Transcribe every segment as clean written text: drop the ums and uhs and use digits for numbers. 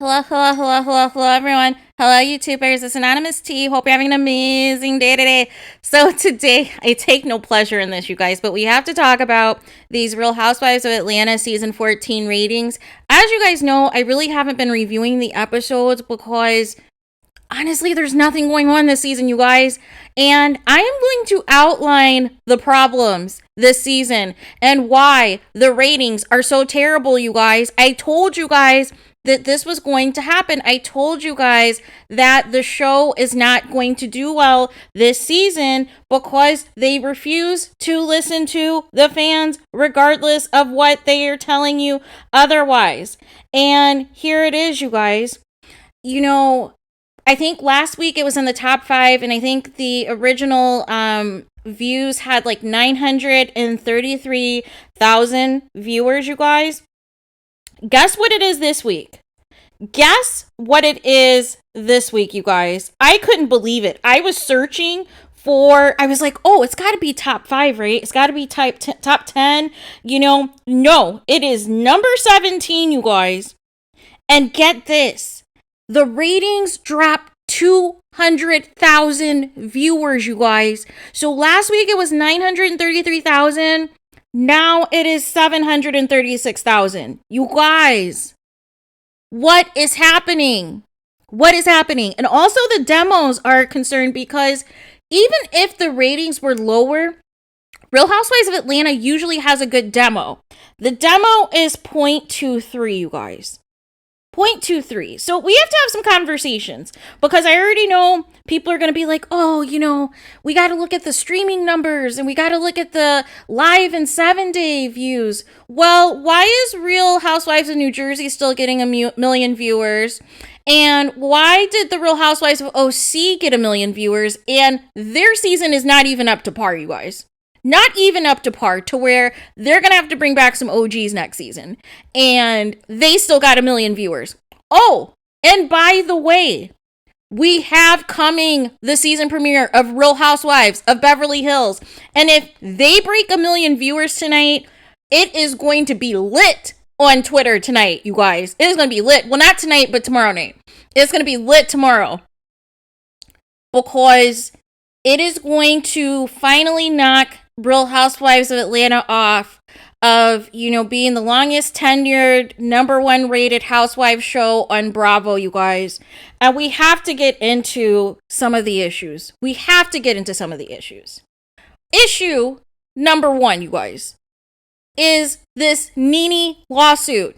Hello, everyone. Hello, YouTubers. It's Anonymous T. Hope you're having an amazing day today. So today, I take no pleasure in this, you guys, but we have to talk about these Real Housewives of Atlanta season 14 ratings. As you guys know, I really haven't been reviewing the episodes because honestly, there's nothing going on this season, you guys. And I am going to outline the problems this season and why the ratings are so terrible, you guys. I told you guys that this was going to happen. I told you guys that the show is not going to do well this season because they refuse to listen to the fans regardless of what they are telling you otherwise. And here it is, you guys. You know, I think last week it was in the top 5, and I think the original views had like 933,000 viewers, you guys. Guess what it is this week? Guess what it is this week, you guys. I couldn't believe it. I was searching I was like, oh, it's got to be top 5, right? It's got to be top 10. No, it is number 17, you guys. And get this. The ratings dropped 200,000 viewers, you guys. So last week it was 933,000. Now it is 736,000. You guys, what is happening? What is happening? And also the demos are concerned because even if the ratings were lower, Real Housewives of Atlanta usually has a good demo. The demo is 0.23, you guys. 0.23. So we have to have some conversations because I already know people are going to be like, oh, we got to look at the streaming numbers and we got to look at the live and 7-day views. Well, why is Real Housewives of New Jersey still getting a million viewers? And why did the Real Housewives of OC get a million viewers? And their season is not even up to par, you guys. Not even up to par to where they're going to have to bring back some OGs next season. And they still got a million viewers. Oh, and by the way, we have coming the season premiere of Real Housewives of Beverly Hills. And if they break a million viewers tonight, it is going to be lit on Twitter tonight, you guys. It is going to be lit. Well, not tonight, but tomorrow night. It's going to be lit tomorrow. Because it is going to finally knock Real Housewives of Atlanta off of, being the longest tenured, number 1 rated housewife show on Bravo, you guys. And we have to get into some of the issues. Issue number 1, you guys, is this NeNe lawsuit.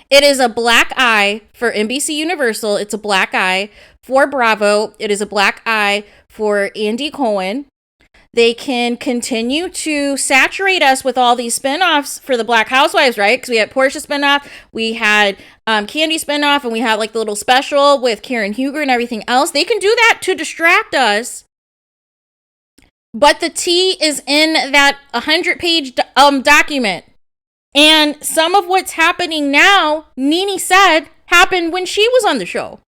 It is a black eye for NBC Universal. It's a black eye for Bravo. It is a black eye for Andy Cohen. They can continue to saturate us with all these spinoffs for the Black Housewives, right? Because we had Portia spinoff, we had Candy spinoff, and we had like the little special with Karen Huger and everything else. They can do that to distract us. But the tea is in that 100-page document. And some of what's happening now, NeNe said, happened when she was on the show.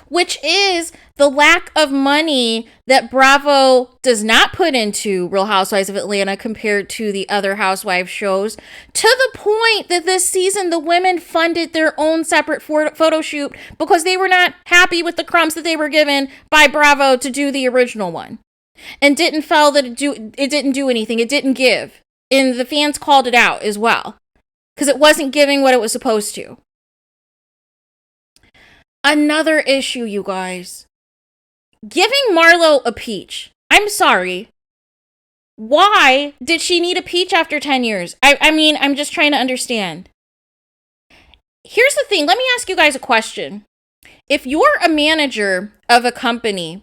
Which is the lack of money that Bravo does not put into Real Housewives of Atlanta compared to the other housewife shows, to the point that this season the women funded their own separate photo shoot because they were not happy with the crumbs that they were given by Bravo to do the original one, and didn't feel that it didn't do anything, it didn't give, and the fans called it out as well because it wasn't giving what it was supposed to. Another issue, you guys. Giving Marlo a peach. I'm sorry. Why did she need a peach after 10 years? I mean, I'm just trying to understand. Here's the thing. Let me ask you guys a question. If you're a manager of a company,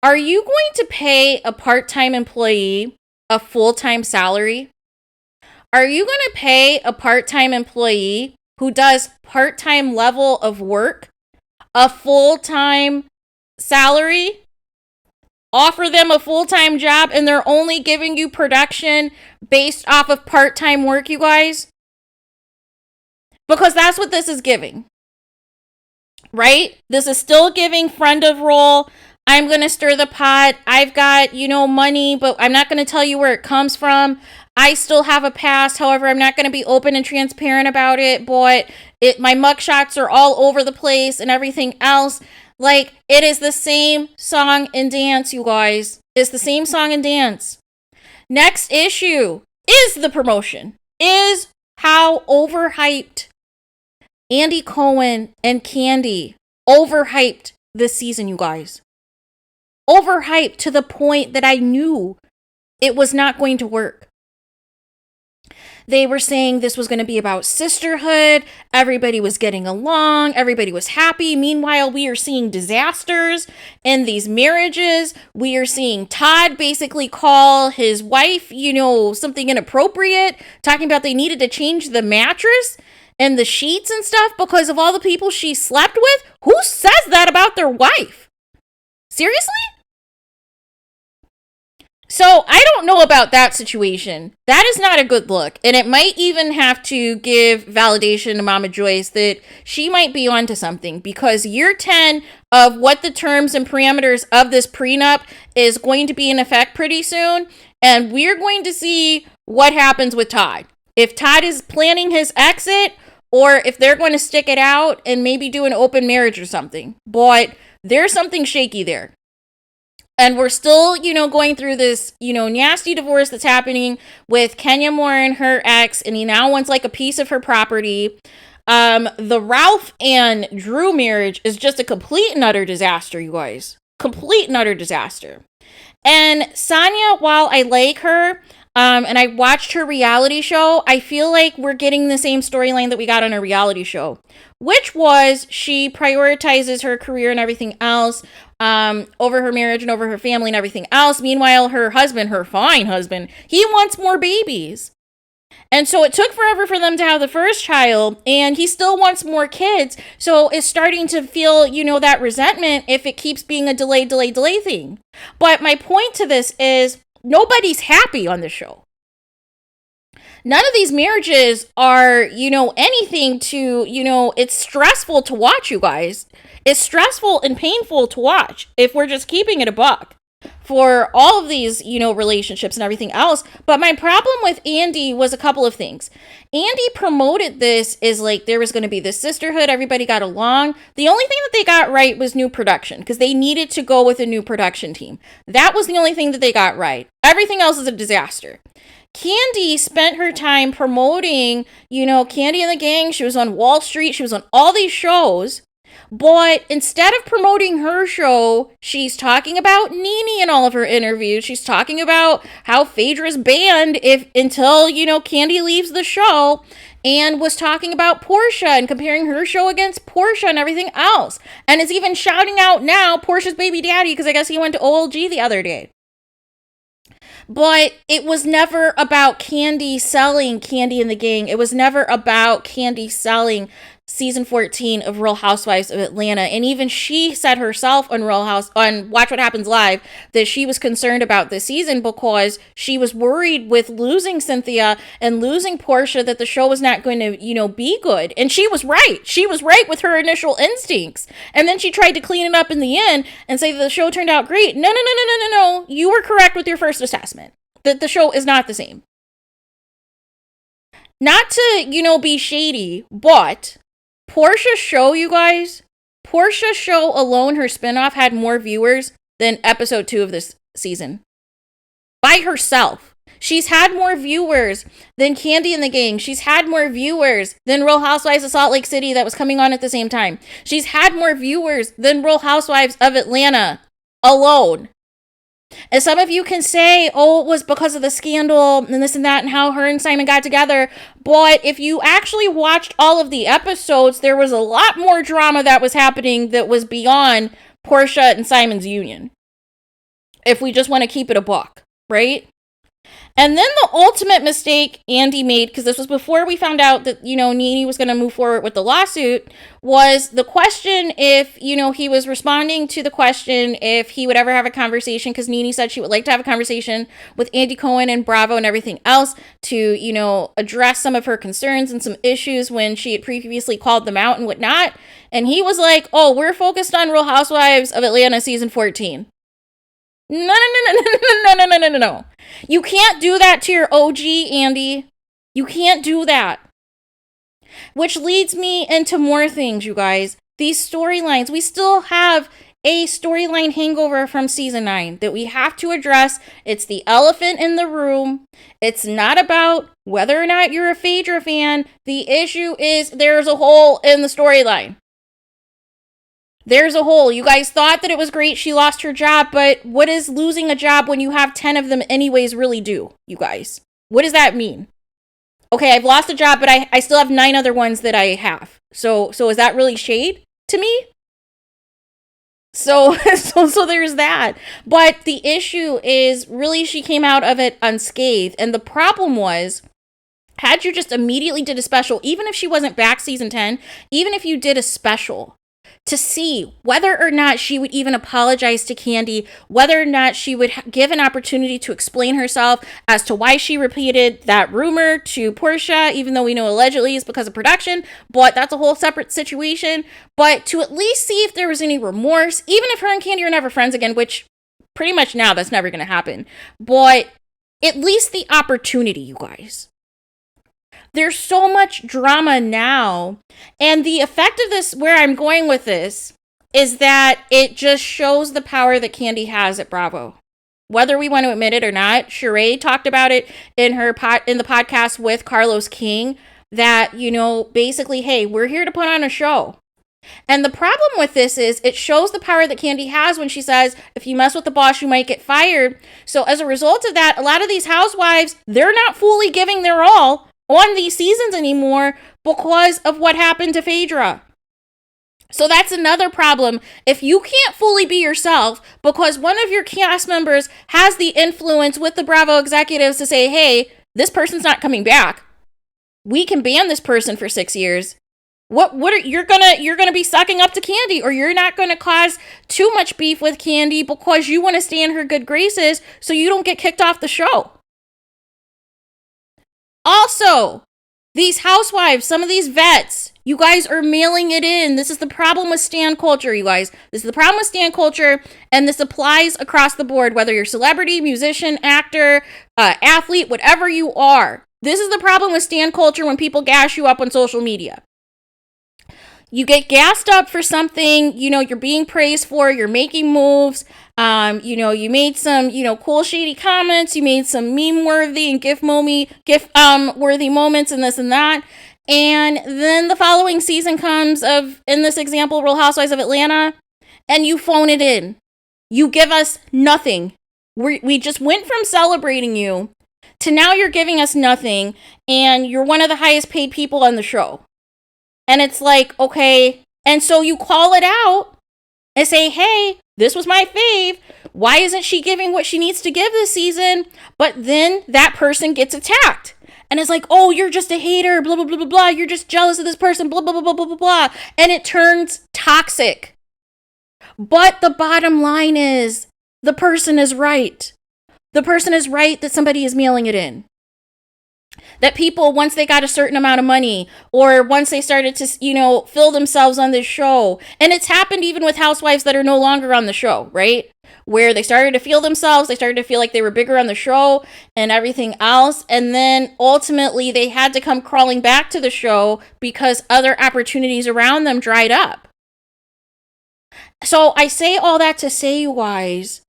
are you going to pay a part-time employee a full-time salary? Are you going to pay a part-time employee who does part-time level of work a full-time salary? Offer them a full-time job and they're only giving you production based off of part-time work, you guys? Because that's what this is giving. Right? This is still giving friend of role. I'm going to stir the pot. I've got, money, but I'm not going to tell you where it comes from. I still have a past. However, I'm not going to be open and transparent about it, but my mugshots are all over the place and everything else. Like, it is the same song and dance, you guys. It's the same song and dance. Next issue is the promotion. Is how overhyped Andy Cohen and Candy overhyped this season, you guys. Overhyped to the point that I knew it was not going to work. They were saying this was going to be about sisterhood. Everybody was getting along. Everybody was happy. Meanwhile, we are seeing disasters in these marriages. We are seeing Todd basically call his wife, something inappropriate, talking about they needed to change the mattress and the sheets and stuff because of all the people she slept with. Who says that about their wife? Seriously? So I don't know about that situation. That is not a good look. And it might even have to give validation to Mama Joyce that she might be onto something, because year 10 of what the terms and parameters of this prenup is going to be in effect pretty soon. And we're going to see what happens with Todd. If Todd is planning his exit, or if they're going to stick it out and maybe do an open marriage or something. But there's something shaky there. And we're still, going through this, nasty divorce that's happening with Kenya Moore and her ex. And he now wants like a piece of her property. The Ralph and Drew marriage is just a complete and utter disaster, you guys. Complete and utter disaster. And Sonia, while I like her, and I watched her reality show, I feel like we're getting the same storyline that we got on a reality show, which was she prioritizes her career and everything else over her marriage and over her family and everything else. Meanwhile, her husband, her fine husband, he wants more babies. And so it took forever for them to have the first child, and he still wants more kids. So it's starting to feel, that resentment if it keeps being a delay thing. But my point to this is nobody's happy on the show. None of these marriages are, anything to, it's stressful to watch, you guys. It's stressful and painful to watch if we're just keeping it a buck for all of these, relationships and everything else. But my problem with Andy was a couple of things. Andy promoted this as like there was going to be this sisterhood. Everybody got along. The only thing that they got right was new production, because they needed to go with a new production team. That was the only thing that they got right. Everything else is a disaster. Candy spent her time promoting, Candy and the Gang. She was on Wall Street. She was on all these shows. But instead of promoting her show, she's talking about Nene in all of her interviews. She's talking about how Phaedra's banned until Candy leaves the show, and was talking about Portia and comparing her show against Portia and everything else. And is even shouting out now Portia's baby daddy, because I guess he went to OLG the other day. But it was never about Candy selling Candy and the Gang. It was never about Candy selling season 14 of Real Housewives of Atlanta. And even she said herself on Watch What Happens Live that she was concerned about this season because she was worried with losing Cynthia and losing Portia that the show was not going to, be good. And she was right. She was right with her initial instincts. And then she tried to clean it up in the end and say that the show turned out great. No. You were correct with your first assessment that the show is not the same. Not to, be shady, but Portia's show, you guys, Portia's show alone, her spinoff, had more viewers than episode 2 of this season. By herself. She's had more viewers than Candy and the Gang. She's had more viewers than Real Housewives of Salt Lake City that was coming on at the same time. She's had more viewers than Real Housewives of Atlanta alone. And some of you can say, oh, it was because of the scandal and this and that and how her and Simon got together. But if you actually watched all of the episodes, there was a lot more drama that was happening that was beyond Portia and Simon's union. If we just want to keep it a buck, right? And then the ultimate mistake Andy made, because this was before we found out that, Nene was going to move forward with the lawsuit, was the question if, he was responding to the question if he would ever have a conversation, because Nene said she would like to have a conversation with Andy Cohen and Bravo and everything else to, address some of her concerns and some issues when she had previously called them out and whatnot. And he was like, oh, we're focused on Real Housewives of Atlanta season 14. No, no, no, no, no, no, no, no, no, no. You can't do that to your OG, Andy. You can't do that. Which leads me into more things, you guys. These storylines, we still have a storyline hangover from season 9 that we have to address. It's the elephant in the room. It's not about whether or not you're a Phaedra fan. The issue is there's a hole in the storyline. There's a hole. You guys thought that it was great she lost her job, but what does losing a job when you have 10 of them anyways really do, you guys? What does that mean? Okay, I've lost a job, but I still have 9 other ones that I have. So is that really shade to me? So there's that. But the issue is really she came out of it unscathed. And the problem was, had you just immediately did a special, even if she wasn't back season 10, even if you did a special to see whether or not she would even apologize to Kandi, whether or not she would give an opportunity to explain herself as to why she repeated that rumor to Portia, even though we know allegedly it's because of production, but that's a whole separate situation. But to at least see if there was any remorse, even if her and Kandi are never friends again, which pretty much now that's never going to happen, but at least the opportunity, you guys. There's so much drama now, and the effect of this, where I'm going with this, is that it just shows the power that Kandi has at Bravo. Whether we want to admit it or not, Sheree talked about it in the podcast with Carlos King, that, you know, basically, hey, we're here to put on a show. And the problem with this is it shows the power that Kandi has when she says, if you mess with the boss, you might get fired. So as a result of that, a lot of these housewives, they're not fully giving their all on these seasons anymore because of what happened to Phaedra. So that's another problem. If you can't fully be yourself because one of your cast members has the influence with the Bravo executives to say, hey, this person's not coming back. We can ban this person for 6 years. What are you're gonna be sucking up to Kandi, or you're not gonna cause too much beef with Kandi because you want to stay in her good graces so you don't get kicked off the show. Also, these housewives, some of these vets, you guys are mailing it in. This is the problem with stan culture, you guys. This is the problem with stan culture, and this applies across the board, whether you're celebrity, musician, actor, athlete, whatever you are. This is the problem with stan culture when people gas you up on social media. You get gassed up for something, you know, you're being praised for, you're making moves, you know, you made some, you know, cool shady comments, you made some meme worthy and gif worthy moments and this and that. And then the following season comes of, in this example, Real Housewives of Atlanta, and you phone it in. You give us nothing. We just went from celebrating you to now you're giving us nothing, and you're one of the highest paid people on the show. And it's like, okay, and so you call it out and say, hey, this was my fave. Why isn't she giving what she needs to give this season? But then that person gets attacked. And it's like, oh, you're just a hater, blah, blah, blah, blah, blah. You're just jealous of this person, blah, blah, blah, blah, blah, blah, blah. And it turns toxic. But the bottom line is, the person is right. The person is right that somebody is mailing it in. That people, once they got a certain amount of money, or once they started to, you know, fill themselves on this show, and it's happened even with housewives that are no longer on the show, right? Where they started to feel themselves, they started to feel like they were bigger on the show and everything else, and then ultimately they had to come crawling back to the show because other opportunities around them dried up. So I say all that to say, you guys,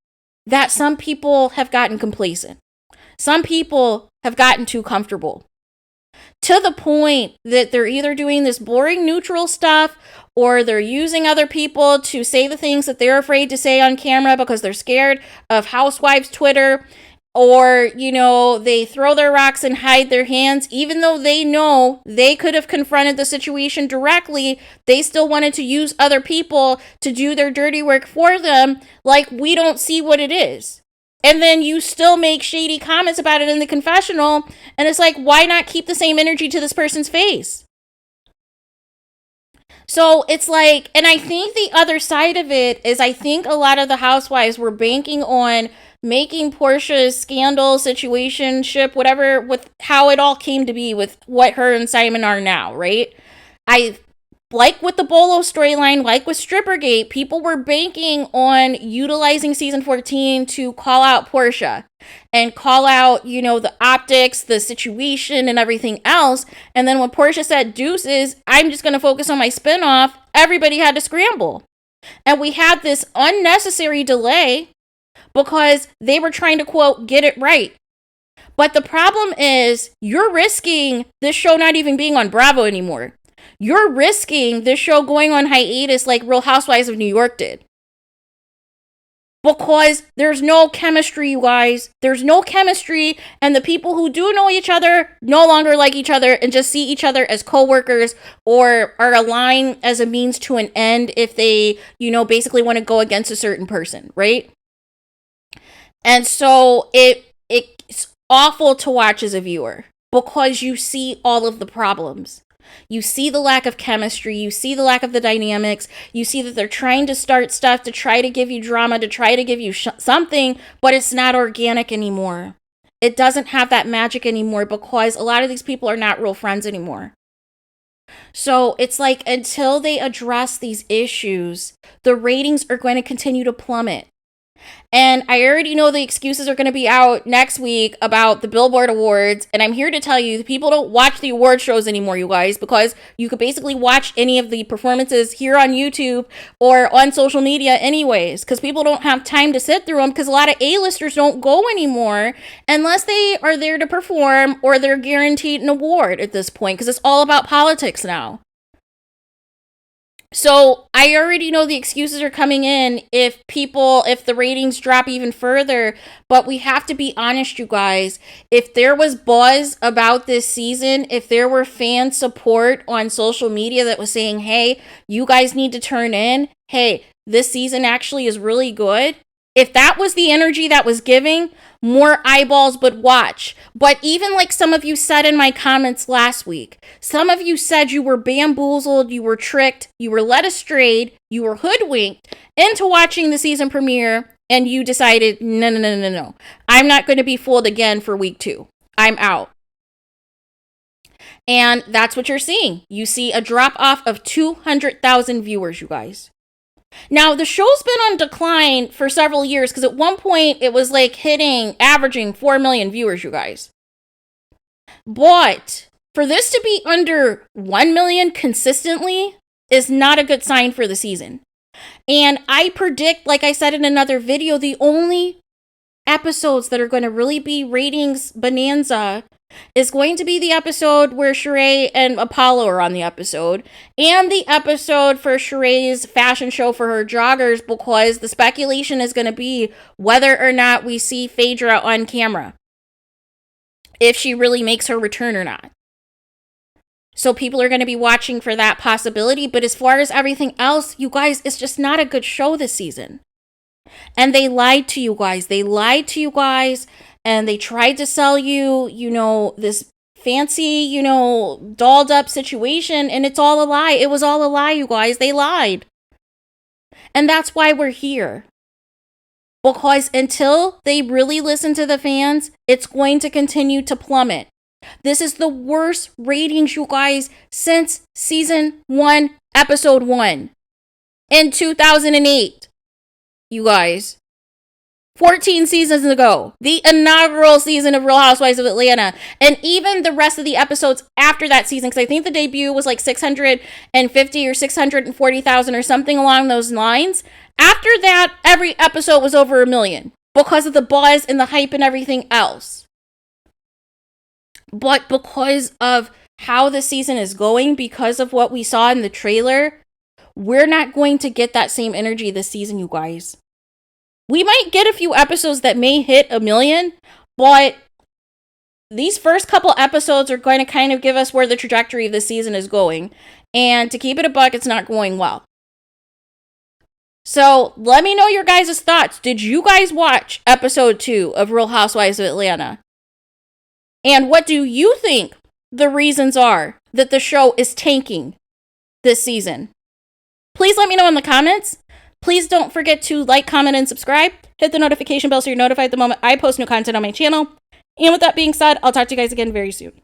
that some people have gotten complacent. Some people have gotten too comfortable to the point that they're either doing this boring neutral stuff, or they're using other people to say the things that they're afraid to say on camera because they're scared of housewives Twitter, or, you know, they throw their rocks and hide their hands. Even though they know they could have confronted the situation directly, they still wanted to use other people to do their dirty work for them, like we don't see what it is. And then you still make shady comments about it in the confessional. And it's like, why not keep the same energy to this person's face? So it's like, and I think the other side of it is, I think a lot of the housewives were banking on making Portia's scandal, situationship, whatever, with how it all came to be with what her and Simon are now, right? I like with the Bolo storyline, like with Strippergate, people were banking on utilizing season 14 to call out Portia and call out, the optics, the situation, and everything else. And then when Portia said deuces, I'm just going to focus on my spinoff, everybody had to scramble. And we had this unnecessary delay because they were trying to, quote, get it right. But the problem is you're risking this show not even being on Bravo anymore. You're risking this show going on hiatus like Real Housewives of New York did. Because there's no chemistry, you guys. There's no chemistry, and the people who do know each other no longer like each other and just see each other as co-workers or are aligned as a means to an end if they, basically want to go against a certain person, right? And so it's awful to watch as a viewer because you see all of the problems. You see the lack of chemistry. You see the lack of the dynamics. You see that they're trying to start stuff to try to give you drama, to try to give you something, but it's not organic anymore. It doesn't have that magic anymore because a lot of these people are not real friends anymore. So it's like until they address these issues, the ratings are going to continue to plummet. And I already know the excuses are going to be out next week about the Billboard Awards. And I'm here to tell you, people don't watch the award shows anymore, you guys, because you could basically watch any of the performances here on YouTube or on social media anyways, because people don't have time to sit through them because a lot of A-listers don't go anymore unless they are there to perform or they're guaranteed an award at this point because it's all about politics now. So I already know the excuses are coming in if the ratings drop even further, but we have to be honest, you guys. If there was buzz about this season, if there were fan support on social media that was saying, hey, you guys need to turn in, hey, this season actually is really good. If that was the energy that was giving, more eyeballs would watch. But even like some of you said in my comments last week, some of you said you were bamboozled, you were tricked, you were led astray, you were hoodwinked into watching the season premiere, and you decided, no. I'm not going to be fooled again for week 2. I'm out. And that's what you're seeing. You see a drop off of 200,000 viewers, you guys. Now, the show's been on decline for several years because at one point it was like averaging 4 million viewers, you guys. But for this to be under 1 million consistently is not a good sign for the season. And I predict, like I said in another video, the only episodes that are going to really be ratings bonanza is going to be the episode where Sheree and Apollo are on the episode, and the episode for Sheree's fashion show for her joggers, because the speculation is going to be whether or not we see Phaedra on camera, if she really makes her return or not. So people are going to be watching for that possibility, but as far as everything else, you guys, it's just not a good show this season. And they lied to you guys. And they tried to sell you, this fancy, dolled up situation. And it's all a lie. It was all a lie, you guys. They lied. And that's why we're here. Because until they really listen to the fans, it's going to continue to plummet. This is the worst ratings, you guys, since season 1, episode 1 in 2008. You guys. 14 seasons ago, the inaugural season of Real Housewives of Atlanta, and even the rest of the episodes after that season, because I think the debut was like 650 or 640,000 or something along those lines. After that, every episode was over 1 million because of the buzz and the hype and everything else. But because of how the season is going, because of what we saw in the trailer, we're not going to get that same energy this season, you guys. We might get a few episodes that may hit 1 million, but these first couple episodes are going to kind of give us where the trajectory of the season is going. And to keep it a buck, it's not going well. So let me know your guys' thoughts. Did you guys watch episode 2 of Real Housewives of Atlanta? And what do you think the reasons are that the show is tanking this season? Please let me know in the comments. Please don't forget to like, comment, and subscribe. Hit the notification bell so you're notified the moment I post new content on my channel. And with that being said, I'll talk to you guys again very soon.